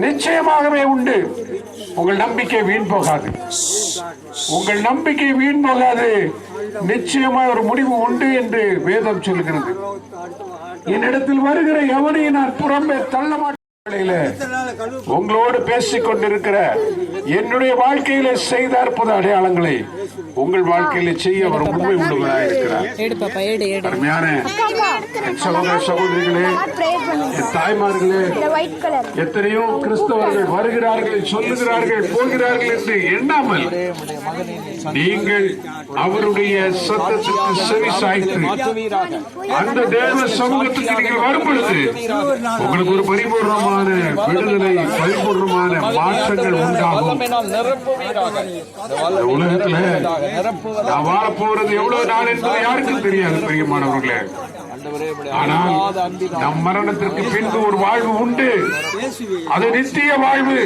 நிச்சயமாகவே உண்டு. உங்கள் நம்பிக்கை வீண் போகாது. உங்கள் நம்பிக்கை வீண் போகாது. நிச்சயமாக ஒரு முடிவு உண்டு என்று வேதம் சொல்கிறது. என்னிடத்தில் வருகிற எவனையும் நான் புறம்பே தள்ள மாட்டேன். உங்களோடு பேசிக் கொண்டிருக்கிற என்னுடைய வாழ்க்கையில செய்த அற்புத அடையாளங்களை உங்கள் வாழ்க்கையில செய்ய அவர் உண்மை உள்ளவராக இருக்கிறார். அருமையான என் சகோதர சகோதரிகளே, என் தாய்மார்களே, எத்தனையோ கிறிஸ்தவர்கள் வருகிறார்கள், சொல்லுகிறார்கள், போகிறார்கள் என்று எண்ணாமல் நீங்கள் அவருடைய சத்தத்துக்கு செவி சாய்த்து அந்த தேவ சமூகத்துக்கு நீங்கள் வரும் பொழுது உங்களுக்கு ஒரு பரிபூர்ணமான விடுதலை, பரிபூர்ணமான மாற்றங்கள் உண்டாகும். உலகத்துல நான் வாழ போறது எவ்வளவு நாள் என்பது யாருக்கும் தெரியாது பிரியமானவர்களே. ஆனால் நம் மரணத்திற்கு பின்பு ஒரு வாழ்வு உண்டு. அது நித்திய வாழ்வு.